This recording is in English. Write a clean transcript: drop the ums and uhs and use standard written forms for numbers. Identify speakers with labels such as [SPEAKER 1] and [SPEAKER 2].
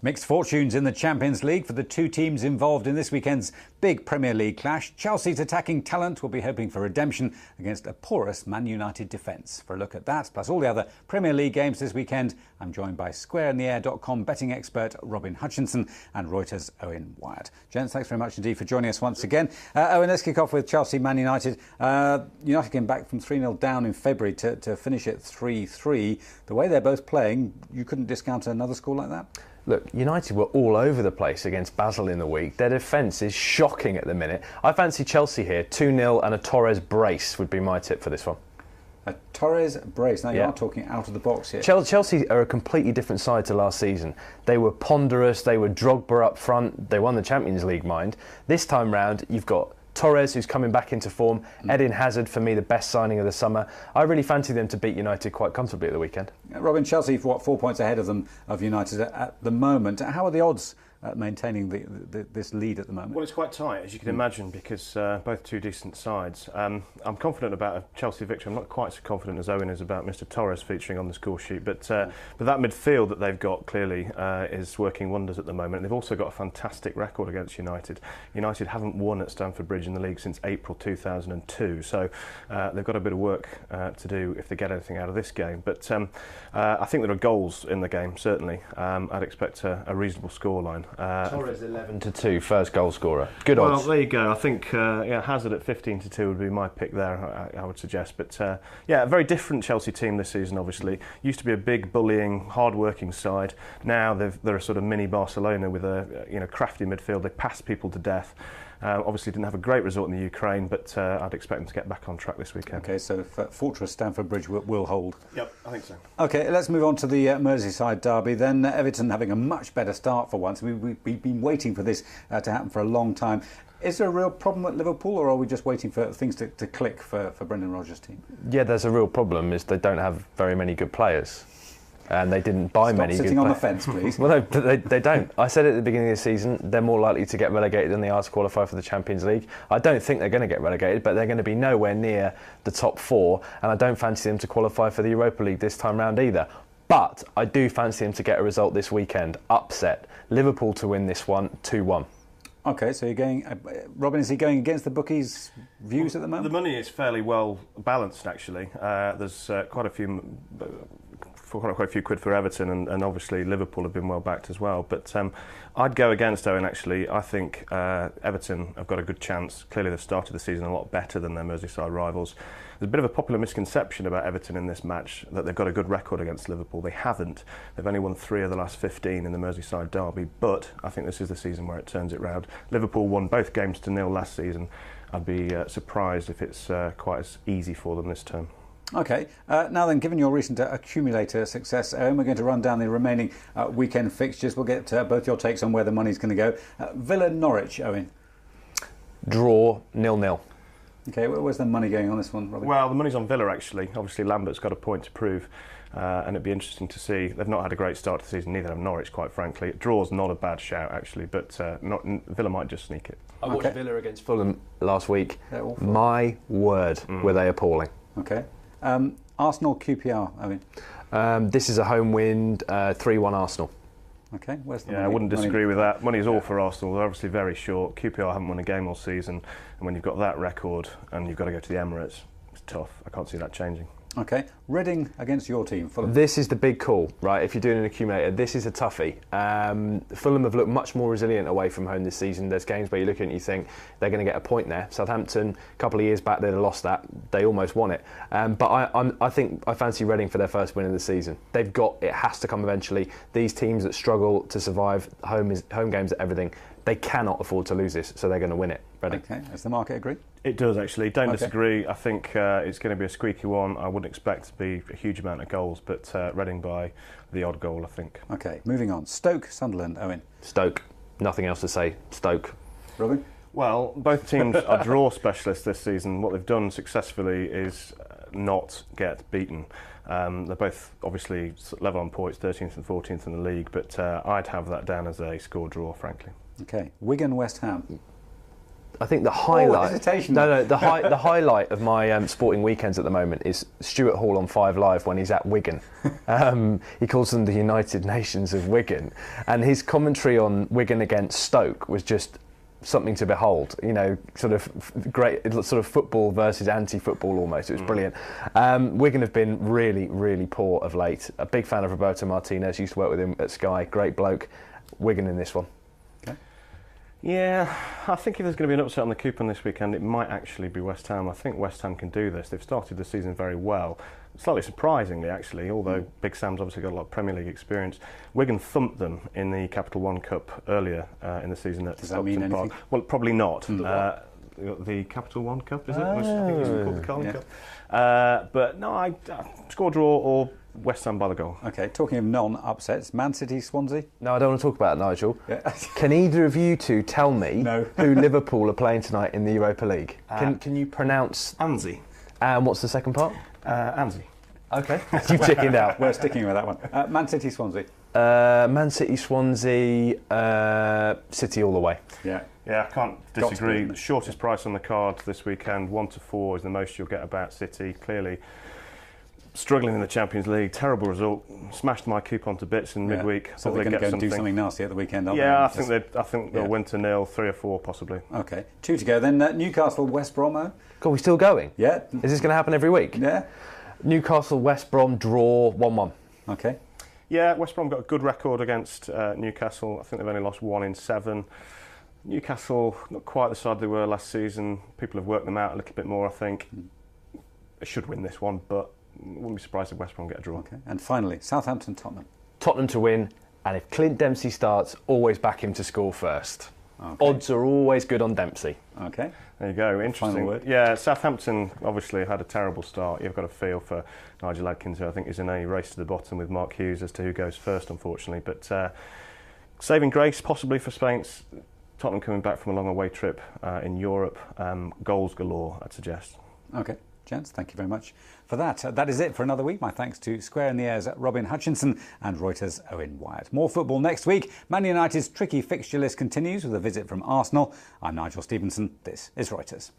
[SPEAKER 1] Mixed fortunes in the Champions League for the two teams involved in this weekend's big Premier League clash. Chelsea's attacking talent will be hoping for redemption against a porous Man United defence. For a look at that, plus all the other Premier League games this weekend, I'm joined by SquareInTheAir.com betting expert Robin Hutchinson and Reuters' Owen Wyatt. Gents, thanks very much indeed for joining us once again. Owen, let's kick off with Chelsea Man United. United came back from 3-0 down in February to finish it 3-3. The way they're both playing, you couldn't discount another score like that?
[SPEAKER 2] Look, United were all over the place against Basel in the week. Their defence is shocking at the minute. I fancy Chelsea here. 2-0 and a Torres brace would be my tip for this one.
[SPEAKER 1] A Torres brace. Now you are talking out of the box here.
[SPEAKER 2] Chelsea are a completely different side to last season. They were ponderous. They were Drogba up front. They won the Champions League, mind. This time round, you've got Torres, who's coming back into form. Eden Hazard, for me, the best signing of the summer. I really fancy them to beat United quite comfortably at the weekend.
[SPEAKER 1] Robin, Chelsea, 4 points ahead of them, of United at the moment. How are the odds maintaining this lead at the moment?
[SPEAKER 3] Well, it's quite tight, as you can imagine, because both two decent sides. I'm confident about a Chelsea victory. I'm not quite so confident as Owen is about Mr. Torres featuring on the score sheet, but that midfield that they've got clearly is working wonders at the moment. They've also got a fantastic record against United. United haven't won at Stamford Bridge in the league since April 2002, so they've got a bit of work to do if they get anything out of this game. But I think there are goals in the game, certainly. I'd expect a reasonable scoreline.
[SPEAKER 2] Torres 11-2, first goal scorer. Good odds.
[SPEAKER 3] Well, there you go. I think Hazard at 15-2 would be my pick there, I would suggest. But a very different Chelsea team this season, obviously. Used to be a big, bullying, hard-working side. Now they're a sort of mini Barcelona with a crafty midfield. They pass people to death. Obviously didn't have a great result in the Ukraine, but I'd expect them to get back on track this weekend.
[SPEAKER 1] OK, so Fortress Stamford Bridge will hold.
[SPEAKER 3] Yep, I think so.
[SPEAKER 1] OK, let's move on to the Merseyside derby then. Everton having a much better start for once. We've been waiting for this to happen for a long time. Is there a real problem at Liverpool, or are we just waiting for things to click for Brendan Rodgers' team?
[SPEAKER 2] Yeah, there's a real problem, is they don't have very many good players. And they didn't buy
[SPEAKER 1] Stop
[SPEAKER 2] many good players.
[SPEAKER 1] sitting on the fence, please.
[SPEAKER 2] Well, no, they don't. I said at the beginning of the season, they're more likely to get relegated than they are to qualify for the Champions League. I don't think they're going to get relegated, but they're going to be nowhere near the top four, and I don't fancy them to qualify for the Europa League this time round either. But I do fancy them to get a result this weekend. Upset. Liverpool to win this one, 2-1.
[SPEAKER 1] OK, so you're going... Robin, is he going against the bookies' views at the moment?
[SPEAKER 3] The money is fairly well balanced, actually. There's quite a few quid for Everton, and obviously Liverpool have been well backed as well. But I'd go against Owen, actually. I think Everton have got a good chance. Clearly they've started the season a lot better than their Merseyside rivals. There's a bit of a popular misconception about Everton in this match, that they've got a good record against Liverpool. They haven't. They've only won 3 of the last 15 in the Merseyside derby, but I think this is the season where it turns it round. Liverpool won both games to 0 last season. I'd be surprised if it's quite as easy for them this term.
[SPEAKER 1] OK, now then, given your recent accumulator success, Owen, we're going to run down the remaining weekend fixtures. We'll get both your takes on where the money's going to go. Villa-Norwich, Owen.
[SPEAKER 2] Draw, 0-0.
[SPEAKER 1] OK, where's the money going on this one, Robin?
[SPEAKER 3] Well, the money's on Villa, actually. Obviously, Lambert's got a point to prove, and it'd be interesting to see. They've not had a great start to the season, neither have Norwich, quite frankly. Draw's not a bad shout, actually, but Villa might just sneak it.
[SPEAKER 2] I watched Villa against Fulham last week. My word, were they appalling.
[SPEAKER 1] OK. Arsenal QPR, I mean.
[SPEAKER 2] This is a home win, 3-1 Arsenal.
[SPEAKER 1] OK, where's the money?
[SPEAKER 3] I wouldn't disagree with that. Money's all for Arsenal. They're obviously very short. QPR haven't won a game all season, and when you've got that record and you've got to go to the Emirates, it's tough. I can't see that changing.
[SPEAKER 1] OK, Reading against your team, Fulham.
[SPEAKER 2] This is the big call, right? If you're doing an accumulator, this is a toughie. Fulham have looked much more resilient away from home this season. There's games where you look at it and you think they're going to get a point there. Southampton, a couple of years back, they'd have lost that. They almost won it. But I fancy Reading for their first win of the season. It has to come eventually. These teams that struggle to survive home games are everything. They cannot afford to lose this, so they're going to win it. Reading.
[SPEAKER 1] OK, does the market agree?
[SPEAKER 3] It does, actually. Don't disagree. I think it's going to be a squeaky one. I wouldn't expect to be a huge amount of goals, but Reading by the odd goal, I think.
[SPEAKER 1] OK, moving on. Stoke, Sunderland, Owen.
[SPEAKER 2] Stoke. Nothing else to say. Stoke.
[SPEAKER 1] Robin?
[SPEAKER 3] Well, both teams are draw specialists this season. What they've done successfully is not get beaten. They're both obviously level on points, 13th and 14th in the league, but I'd have that down as a score draw, frankly.
[SPEAKER 1] OK, Wigan, West Ham.
[SPEAKER 2] I think the highlight.
[SPEAKER 1] hesitation.
[SPEAKER 2] The highlight of my sporting weekends at the moment is Stuart Hall on 5 Live when he's at Wigan. He calls them the United Nations of Wigan, and his commentary on Wigan against Stoke was just something to behold. You know, sort of great, sort of football versus anti-football almost. It was brilliant. Wigan have been really, really poor of late. A big fan of Roberto Martinez. Used to work with him at Sky. Great bloke. Wigan in this one.
[SPEAKER 3] Yeah, I think if there's going to be an upset on the coupon this weekend, it might actually be West Ham. I think West Ham can do this. They've started the season very well. Slightly surprisingly, actually, although Big Sam's obviously got a lot of Premier League experience. Wigan thumped them in the Capital One Cup earlier in the season at
[SPEAKER 1] Does that mean anything?
[SPEAKER 3] Park. Well, probably not. The Capital One Cup, is it? I think it's called the Carling Cup. But no, I score, draw, or West Ham by the goal.
[SPEAKER 1] OK, talking of non-upsets, Man City, Swansea?
[SPEAKER 2] No, I don't want to talk about it, Nigel.
[SPEAKER 1] Yeah.
[SPEAKER 2] Can either of you two tell me
[SPEAKER 1] No.
[SPEAKER 2] who Liverpool are playing tonight in the Europa League? Can you pronounce...
[SPEAKER 3] Anzi.
[SPEAKER 2] And what's the second part?
[SPEAKER 3] Anzi.
[SPEAKER 2] OK. You've chickened out.
[SPEAKER 1] We're sticking with that one. Man City, Swansea?
[SPEAKER 2] Man City, Swansea, City all the way.
[SPEAKER 1] Yeah.
[SPEAKER 3] Yeah, I can't
[SPEAKER 1] Got to be,
[SPEAKER 3] disagree.
[SPEAKER 1] isn't
[SPEAKER 3] The
[SPEAKER 1] it?
[SPEAKER 3] shortest price on the card this weekend, 1 to 4, is the most you'll get about City. Clearly struggling in the Champions League, terrible result. Smashed my coupon to bits in midweek.
[SPEAKER 1] So
[SPEAKER 3] Thought
[SPEAKER 1] they're
[SPEAKER 3] they'd
[SPEAKER 1] going to
[SPEAKER 3] get
[SPEAKER 1] go and do
[SPEAKER 3] something.
[SPEAKER 1] something nasty at the weekend, aren't
[SPEAKER 3] Yeah,
[SPEAKER 1] they?
[SPEAKER 3] I think they'll win to 0, 3 or 4 possibly.
[SPEAKER 1] OK, 2 to go then. Newcastle, West Brom.
[SPEAKER 2] God, we're still going?
[SPEAKER 1] Yeah.
[SPEAKER 2] Is this going to happen every week?
[SPEAKER 1] Yeah.
[SPEAKER 2] Newcastle, West Brom, draw, 1-1.
[SPEAKER 1] OK.
[SPEAKER 3] Yeah, West Brom got a good record against Newcastle. I think they've only lost 1 in 7. Newcastle, not quite the side they were last season. People have worked them out a little bit more, I think. They should win this one, but wouldn't be surprised if West Brom get a draw.
[SPEAKER 1] OK. And finally, Southampton, Tottenham.
[SPEAKER 2] Tottenham to win, and if Clint Dempsey starts, always back him to score first.
[SPEAKER 1] Okay.
[SPEAKER 2] Odds are always good on Dempsey.
[SPEAKER 1] OK.
[SPEAKER 3] There you go, interesting.
[SPEAKER 1] Final word.
[SPEAKER 3] Yeah, Southampton obviously had a terrible start. You've got a feel for Nigel Adkins, who I think is in a race to the bottom with Mark Hughes as to who goes first, unfortunately. But saving grace possibly for Spain's Tottenham coming back from a long away trip in Europe. Goals galore, I'd suggest.
[SPEAKER 1] OK. Gents, thank you very much for that. That is it for another week. My thanks to Square in the Air's Robin Hutchinson and Reuters' Owen Wyatt. More football next week. Man United's tricky fixture list continues with a visit from Arsenal. I'm Nigel Stevenson. This is Reuters.